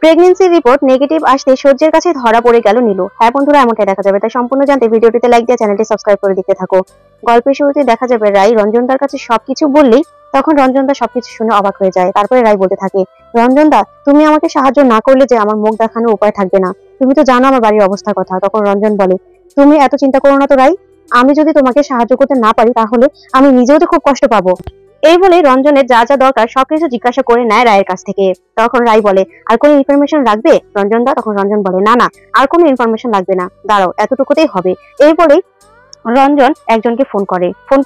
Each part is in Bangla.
প্রেগন্যান্সি রিপোর্ট নেগেটিভ আসতে সূর্যের কাছে ধরা পড়ে গেল নীলু। হ্যাঁ বন্ধুরা, এমনটাই দেখা যাবে। তাই সম্পূর্ণ জানতে ভিডিওটিতে লাইক দিয়ে চ্যানেলটি সাবস্ক্রাইব করে দেখতে থাকো। গল্পের শুরুতে দেখা যাবে রাই রঞ্জনদার কাছে সবকিছু বললেই তখন রঞ্জনদা সবকিছু শুনে অবাক হয়ে যায়। তারপরে রাই বলতে থাকে, রঞ্জনদা তুমি আমাকে সাহায্য না করলে যে আমার মুখ দেখানোর উপায় থাকবে না। তুমি তো জানো আমার বাড়ির অবস্থার কথা। তখন রঞ্জন বলে, তুমি এত চিন্তা করো না তো রাই, আমি যদি তোমাকে সাহায্য করতে না পারি তাহলে আমি নিজেও তো খুব কষ্ট পাবো। এই বলে রঞ্জনের যা যা দরকার সবকিছু জিজ্ঞাসা করে নেয় রায়ের কাছ থেকে। তখন রাই বলে, আর কোনো ইনফরমেশন লাগবে রঞ্জনদা? তখন রঞ্জন বলে, না না, আর কোনো ইনফরমেশন লাগবে না, দাঁড়াও, এতটুকুতেই হবে। এই বলেই রঞ্জন একজনকে ফোন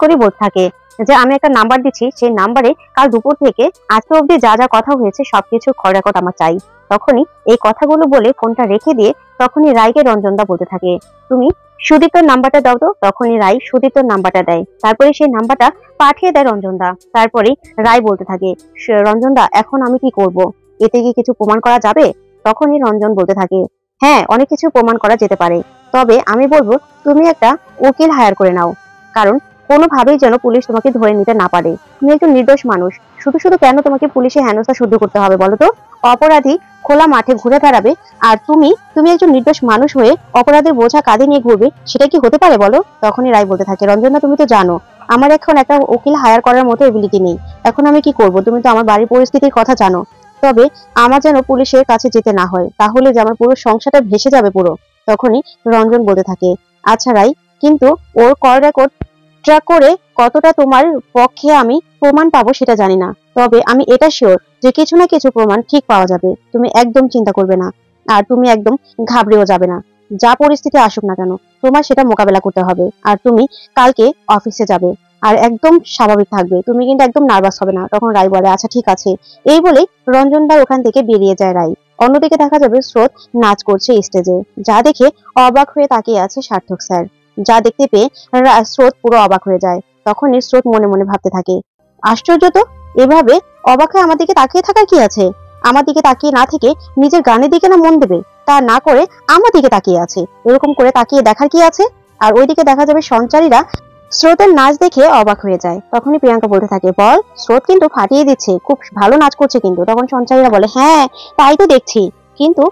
করে বলতে থাকে যে আমি একটা নাম্বার দিচ্ছি, সেই নাম্বারে কাল দুপুর থেকে আজকে অব্দি যা যা কথা হয়েছে সবকিছু রেকর্ড আমার চাই। তখনই এই কথাগুলো বলে ফোনটা রেখে দিয়ে তখনই রায়কে রঞ্জনদা বলতে থাকে, তুমি সুদীপ্তর নাম্বারটা দাও তো। তখনই রায় সুদীপ্তর নাম্বারটা দেয়। তারপরে সেই নাম্বারটা পাঠিয়ে দেয় রঞ্জনদা। তারপরে রায় বলতে থাকে, রঞ্জনদা এখন আমি কি করব? এতে কি কিছু প্রমাণ করা যাবে? তখনই রঞ্জন বলতে থাকে, হ্যাঁ অনেক কিছু প্রমাণ করা যেতে পারে, তবে আমি বলবো তুমি একটা উকিল হায়ার করে নাও, কারণ কোনোভাবেই যেন পুলিশ তোমাকে ধরে নিতে না পারে। তুমি একজন নির্দোষ মানুষ, শুধু শুধু কেন তোমাকে পুলিশে হেনস্থা সহ্য করতে হবে বলো তো? অপরাধী খোলা মাঠে ঘুরে বেড়াবে আর তুমি একজন নির্দোষ মানুষ হয়ে অপরাধের বোঝা কাঁধে নিয়ে ঘুরবে, সেটা কি হতে পারে বলো? তখনই রায় বলতে থাকে, রঞ্জনা তুমি তো জানো আমার এখন একটা উকিল হায়ার করার মতো এবিলিটি নেই, এখন আমি কি করব? তুমি তো আমার বাড়ির পরিস্থিতির কথা জানো। তবে আমার যেন পুলিশের কাছে যেতে না হয়, তাহলে যে আমার পুরো সংসারটা ভেসে যাবে পুরো। তখনই রঞ্জন বলতে থাকে, আচ্ছা রাই, কিন্তু ওর কল রেকর্ড ট্র্যাক করে কতটা তোমার পক্ষে আমি প্রমাণ পাবো সেটা জানি না, তবে আমি এটা শিওর যে কিছু না কিছু প্রমাণ ঠিক পাওয়া যাবে। তুমি একদম চিন্তা করবে না, আর তুমি একদম ঘাবড়েও যাবে না। যা পরিস্থিতি আসুক না কেন তোমার সেটা মোকাবেলা করতে হবে। আর তুমি কালকে অফিসে যাবে আর একদম স্বাভাবিক থাকবে, তুমি কিন্তু একদম নার্ভাস হবে না। তখন রাই বলে, আচ্ছা ঠিক আছে। এই বলে রঞ্জনদার ওখান থেকে বেরিয়ে যায় রাই। অন্যদিকে দেখা যাবে স্রোত নাচ করছে স্টেজে, যা দেখে অবাক হয়ে তাকিয়ে আছে সার্থক স্যার। যা দেখতে পেয়ে স্রোত পুরো অবাক হয়ে যায়। তখনই স্রোত মনে মনে ভাবতে থাকে, আশ্চর্য তো, এভাবে অবাক হয়ে আমার দিকে তাকিয়ে থাকার কি আছে? আমার দিকে তাকিয়ে না থেকে নিজের গানের দিকে না মন দেবে, তা না করে আমার দিকে তাকিয়ে আছে, এরকম করে তাকিয়ে দেখার কি আছে? আর ওইদিকে দেখা যাবে সঞ্চারীরা স্রোতের নাচ দেখে অবাক হয়ে যায়। তখনই প্রিয়াঙ্কা বলতে থাকে, বল, স্রোত কিন্তু ফাটিয়ে দিচ্ছে, খুব ভালো নাচ করছে কিন্তু। তখন সঞ্চারীরা বলে, হ্যাঁ তাই তো দেখছি, কিন্তু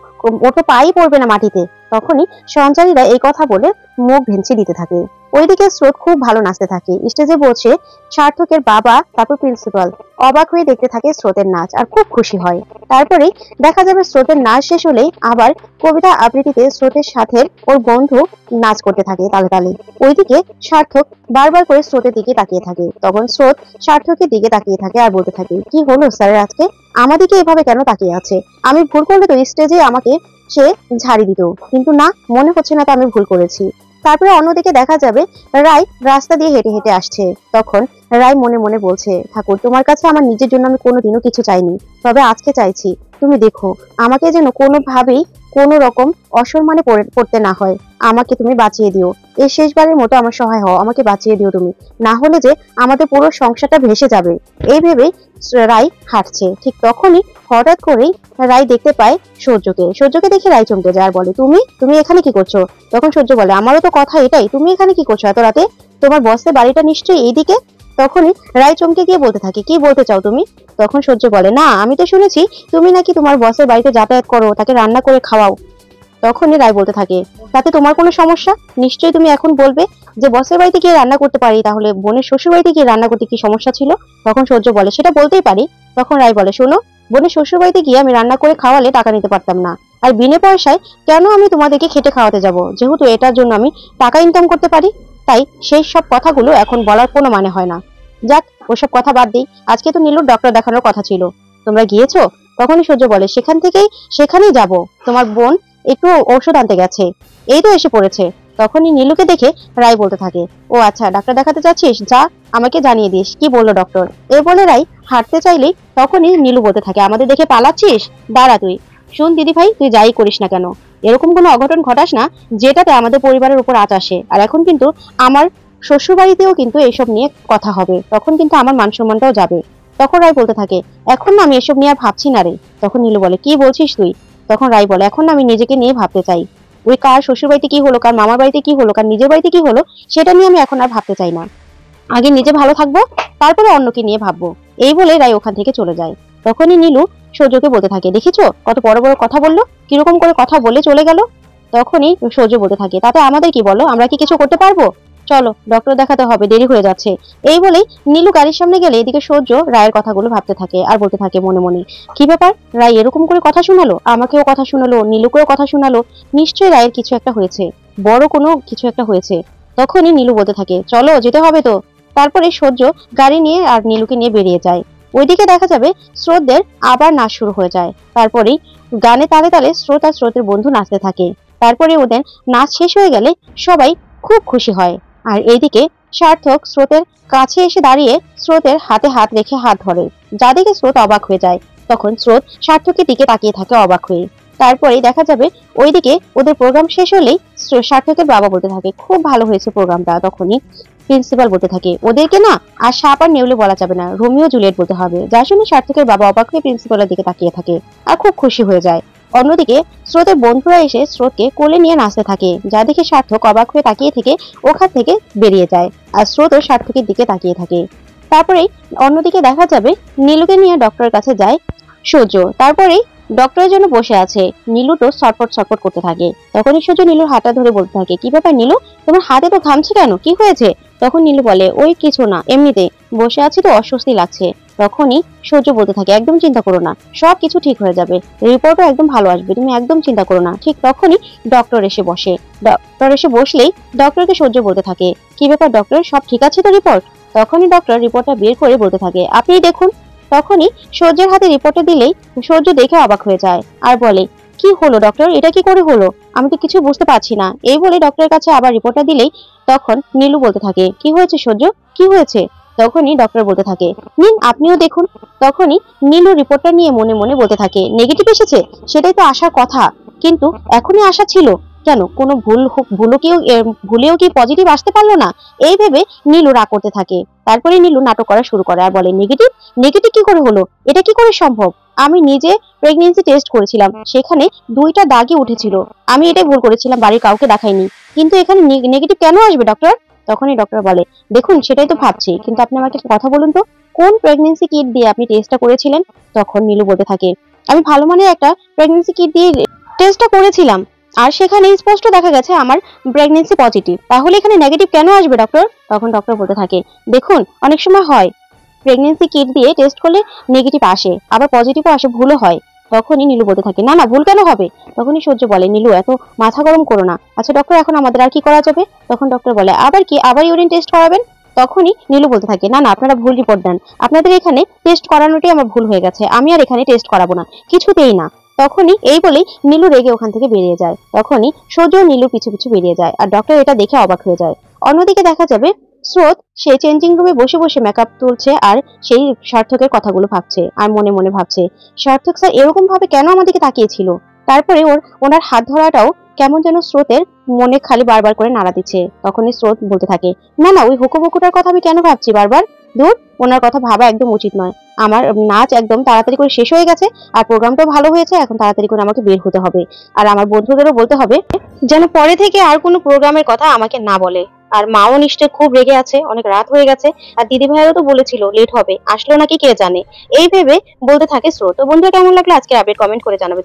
ও তো পাই পড়বে না মাটিতে। তখনই সঞ্চারীরা এই কথা বলে মুখ ভেঙচি দিতে থাকে। ওইদিকে স্রোত খুব ভালো নাচতে থাকে। স্টেজে বসে সার্থকের বাবা, তারপর প্রিন্সিপাল অবাক হয়ে দেখতে থাকে স্রোতের নাচ আর খুব খুশি হয়। তারপরে দেখা যাবে স্রোতের নাচ শেষ হলেই আবার কবিতা আবৃত্তিতে স্রোতের সাথে ওর বন্ধু নাচ করতে থাকে তালে তালে। ওইদিকে সার্থক বারবার করে স্রোতের দিকে তাকিয়ে থাকে। তখন স্রোত সার্থকের দিকে তাকিয়ে থাকে আর বলতে থাকে, কি হলো স্যারের আজকে আমাদিকে এভাবে কেন তাকিয়ে আছে? আমি ভুল করলে তো স্টেজে আমাকে সে ঝাড়ি দিত, কিন্তু না, মনে হচ্ছে না তো আমি ভুল করেছি। তারপরে অন্যদিকে দেখা যাবে রাই রাস্তা দিয়ে হেঁটে হেঁটে আসছে। তখন রাই মনে মনে বলছে, ঠাকুর তোমার কাছে আমার নিজের জন্য আমি কোনোদিনও কিছু চাইনি, তবে আজকে চাইছি, তুমি দেখো আমাকে যেন কোনোভাবেই কোনো রকম অসম্মানে পড়তে না হয়, আমাকে তুমি বাঁচিয়ে দিও, এই শেষবারের মতো আমার সহায় হও, আমাকে বাঁচিয়ে দিও তুমি, না হলে যে আমাদের পুরো সংসারটা ভেসে যাবে। এই ভেবেই রাই হাঁটছে। ঠিক তখনই হঠাৎ করেই রাই দেখতে পায় সূর্যকে দেখে রাই চমকে যায় আর বলে, তুমি তুমি এখানে কি করছো? তখন সূর্য বলে, আমারও তো কথা এটাই, তুমি এখানে কি করছো এত রাতে? তোমার বসের বাড়িটা নিশ্চয়ই এইদিকে। তখনই রাই চমকে গিয়ে বলতে থাকে, কি বলতে চাও তুমি? তখন সূর্য বলে, না আমি তো শুনেছি তুমি নাকি তোমার বসের বাড়িতে যাতায়াত করো, তাকে রান্না করে খাওয়াও। তখনই রায় বলতে থাকে, তাতে তোমার কোনো সমস্যা? নিশ্চয়ই তুমি এখন বলবে যে বসের বাড়িতে গিয়ে রান্না করতে পারি, তাহলে বোনের শ্বশুর বাড়িতে গিয়ে রান্না করতে কি সমস্যা ছিল? তখন সূর্য বলে, সেটা বলতেই পারি। তখন রায় বলে, শোনো, বোনের শ্বশুর বাড়িতে গিয়ে আমি রান্না করে খাওয়ালে টাকা নিতে পারতাম না, আর বিনা পয়সায় কেন আমি তোমাদেরকে খেটে খাওয়াতে যাব, যেহেতু এটার জন্য আমি টাকা ইনকাম করতে পারি, তাই সেই সব কথাগুলো এখন বলার কোনো মানে হয় না। যাক, ওসব কথা বাদ দিই, আজকে তো নীলুর ডক্টর দেখানোর কথা ছিল, তোমরা গিয়েছো? তখনই সূর্য বলে, সেখানেই যাব, তোমার বোন একটু ঔষধ আনতে গেছে, এই তো এসে পড়েছে। তখনই নীলুকে দেখে রায় বলতে থাকে, ও আচ্ছা ডাক্তার দেখাতে যাচ্ছিস, যা আমাকে জানিয়ে দিস কি বললো ডক্টর। এ বলে রাই হাঁটতে চাইলেই তখনই নীলু বলতে থাকে, আমাদের দেখে পালাচ্ছিস? দাঁড়া তুই, শোন দিদি ভাই, তুই যাই করিস না কেন, এরকম কোনো অঘটন ঘটাস না যেটাতে আমাদের পরিবারের উপর আঁচ আসে। আর এখন কিন্তু আমার শ্বশুর বাড়িতেও কিন্তু এইসব নিয়ে কথা হবে, তখন কিন্তু আমার মান সম্মানটাও যাবে। তখন রায় বলতে থাকে, এখন না আমি এসব নিয়ে আর ভাবছি না রে। তখন নীলু বলে, কি বলছিস তুই? তখন রাই বলে, এখন আমি নিজেকে নিয়ে ভাবতে চাই, ওই কার শ্বশুর বাড়িতে কি হলো, কার মামার বাড়িতে কি হলো, কার নিজের বাড়িতে কি হলো, সেটা নিয়ে আমি এখন আর ভাবতে চাই না, আগে নিজে ভালো থাকবো, তারপরে অন্যকে নিয়ে ভাববো। এই বলে রাই ওখান থেকে চলে যায়। তখনই নীলু সূর্যকে বলতে থাকে, দেখেছো কত বড় বড় কথা বললো, কিরকম করে কথা বলে চলে গেল। তখনই সূর্য বলতে থাকে, তাতে আমাদের কি বলো, আমরা কি কিছু করতে পারবো, চলো ডক্টর দেখাতে হবে, দেরি হয়ে যাচ্ছে। এই বলেই নীলু গাড়ির সামনে গেলে এদিকে সূর্য রায়ের কথাগুলো ভাবতে থাকে আর বলতে থাকে মনে মনে, কি ব্যাপার, রায় এরকম করে কথা শোনালো, আমাকেও কথা শোনালো, নীলুকেও কথা শোনালো, নিশ্চয়ই রায়ের কিছু একটা হয়েছে, বড় কোনো কিছু একটা হয়েছে। তখনই নীলু বলতে থাকে, চলো যেতে হবে তো। তারপরে সূর্য গাড়ি নিয়ে আর নীলুকে নিয়ে বেরিয়ে যায়। ওইদিকে দেখা যাবে স্রোতদের আবার নাচ শুরু হয়ে যায়। তারপরেই গানে তালে তালে স্রোত আর স্রোতের বন্ধু নাচতে থাকে। তারপরে ওদের নাচ শেষ হয়ে গেলে সবাই খুব খুশি হয়। আর এইদিকে সার্থক স্রোতের কাছে এসে দাঁড়িয়ে স্রোতের হাতে হাত রেখে হাত ধরে, যা দেখে স্রোত অবাক হয়ে যায়। তখন স্রোত সার্থকের দিকে তাকিয়ে থাকে অবাক হয়ে। তারপরে দেখা যাবে ওইদিকে ওদের প্রোগ্রাম শেষ হলেই সার্থকের বাবা বলতে থাকে, খুব ভালো হয়েছে প্রোগ্রামটা। তখনই প্রিন্সিপাল বলতে থাকে, ওদেরকে না আর সাপ আর নেউলে বলা যাবে না, রোমিও জুলিয়েট বলতে হবে। যার শুনে সার্থকের বাবা অবাক হয়ে প্রিন্সিপালের দিকে তাকিয়ে থাকে আর খুব খুশি হয়ে যায়। অন্যদিকে স্রোতের বন্ধুরা এসে স্রোতকে কোলে নিয়ে নাচতে থাকে, যা দেখে সার্থক অবাক হয়ে তাকিয়ে থেকে ওখান থেকে বেরিয়ে যায় আর স্রোতও সার্থকের দিকে তাকিয়ে থাকে। তারপরেই অন্যদিকে দেখা যাবে নীলুকে নিয়ে ডক্টরের কাছে যায় সূর্য। তারপরেই ডক্টরের জন্য বসে আছে, নীলু তো ছটফট ছটফট করতে থাকে। তখনই সূর্য নীলুর হাতটা ধরে বলতে থাকে, কি ব্যাপার নীলু, তোমার হাতে তো ঘামছে কেন, কি হয়েছে? তখন নীলু বলে, ওই কিছু না, এমনিতে বসে আছি তো অস্বস্তি লাগছে। তখনই সূর্য বলতে থাকে, একদম চিন্তা করো না, সব কিছু ঠিক হয়ে যাবে, রিপোর্টও একদম ভালো আসবে, তুমি একদম চিন্তা করো না। ঠিক তখনই ডক্টর এসে বসে। ডক্টর এসে বসলেই ডক্টরকে সূর্য বলতে থাকে, কি ব্যাপার ডক্টর, সব ঠিক আছে তো রিপোর্ট? তখনই ডক্টর রিপোর্টটা বের করে বলতে থাকে, আপনি দেখুন। তখনই সূর্যের হাতে রিপোর্টটা দিলেই সূর্য দেখে অবাক হয়ে যায় আর বলে, কি হলো ডক্টর, এটা কি করে হলো, আমি তো কিছু বুঝতে পারছি না। এই বলে ডক্টরের কাছে আবার রিপোর্টটা দিলেই তখন নীলু বলতে থাকে, কি হয়েছে সূর্য, কি হয়েছে? তখনই ডক্টর বলতে থাকে, নিন আপনিও দেখুন। তখনই নীলু রিপোর্টটা নিয়ে মনে মনে বলতে থাকে, নেগেটিভ এসেছে, সেটাই তো আসার কথা, কিন্তু এখনই আসা ছিল কেন, কোনো ভুলেও কি পজিটিভ আসতে পারলো না? এই ভেবে নীলু রাগ করতে থাকে। তারপরে নীলু নাটক করা শুরু করে আর বলে, নেগেটিভ, নেগেটিভ কি করে হলো, এটা কি করে সম্ভব? আমি নিজে প্রেগন্যান্সি টেস্ট করেছিলাম, সেখানে 2টা দাগই উঠেছিল, আমি এটাই ভুল করেছিলাম, বাড়ির কাউকে দেখাইনি, কিন্তু এখানে নেগেটিভ কেন আসবে ডক্টর? তখনই ডক্টর বলে, দেখুন সেটাই তো ভাবছি, কিন্তু আপনি আমাকে একটা কথা বলুন তো, কোন প্রেগন্যান্সি কিট দিয়ে আপনি টেস্টটা করেছিলেন? তখন নীলু বলতে থাকে, আমি ভালো মানের একটা প্রেগন্যান্সি কিট দিয়ে টেস্টটা করেছিলাম, আর সেখানে স্পষ্ট দেখা গেছে আমার প্রেগন্যান্সি পজিটিভ, তাহলে এখানে নেগেটিভ কেন আসবে ডক্টর? তখন ডক্টর বলতে থাকে, দেখুন অনেক সময় হয় প্রেগন্যান্সি কিট দিয়ে টেস্ট করলে নেগেটিভ আসে, আবার পজিটিভও আসে, ভুলও হয়। তখনই নীলু বলতে থাকে, না না, ভুল কেন হবে? তখনই সূর্য বলে, নীলু এত মাথা গরম করো না, আচ্ছা ডক্টর এখন আমাদের আর কি করা যাবে? তখন ডক্টর বলে, আবার কি, আবার ইউরিন টেস্ট করাবেন? তখনই নীলু বলতে থাকে, না না, আপনারা ভুল রিপোর্ট দেন, আপনাদের এখানে টেস্ট করানোটাই আমার ভুল হয়ে গেছে, আমি আর এখানে টেস্ট করাবো না, কিছুতেই না। তখনই এই বলেই নীলু রেগে ওখান থেকে বেরিয়ে যায়। তখনই সূর্য নীলু পিছু পিছু বেরিয়ে যায় আর ডক্টর এটা দেখে অবাক হয়ে যায়। অন্যদিকে দেখা যাবে স্রোত সে চেঞ্জিং রুমে বসে বসে মেকআপ তুলছে আর সেই সার্থকের কথাগুলো ভাবছে আর মনে মনে ভাবছে, সার্থক স্যার এরকম ভাবে কেন আমাদেরকে তাকিয়েছিল? তারপরে ওনার হাত ধরাটাও কেমন যেন স্রোতের মনে খালি বারবার করে নাড়া দিচ্ছে। তখনই স্রোত বলতে থাকে, না না, ওই হুকুমুকুটার কথা আমি কেন ভাবছি বারবার, দূর, ওনার কথা ভাবা একদম উচিত নয়। আমার নাচ একদম তাড়াতাড়ি করে শেষ হয়ে গেছে আর প্রোগ্রামটাও ভালো হয়েছে, এখন তাড়াতাড়ি করে আমাকে বের হতে হবে। আর আমার বন্ধুদেরও বলতে হবে যেন পরে থেকে আর কোনো প্রোগ্রামের কথা আমাকে না বলে। আর মাও নিশ্চয় খুব রেগে আছে, অনেক রাত হয়ে গেছে, আর দিদি ভাইয়েরও তো বলেছিল লেট হবে, আসলো নাকি কে জানে। এই ভেবে বলতে থাকে স্রোত। তো বন্ধুরা, কেমন লাগলো আজকে আপডেট, কমেন্ট করে জানাবে।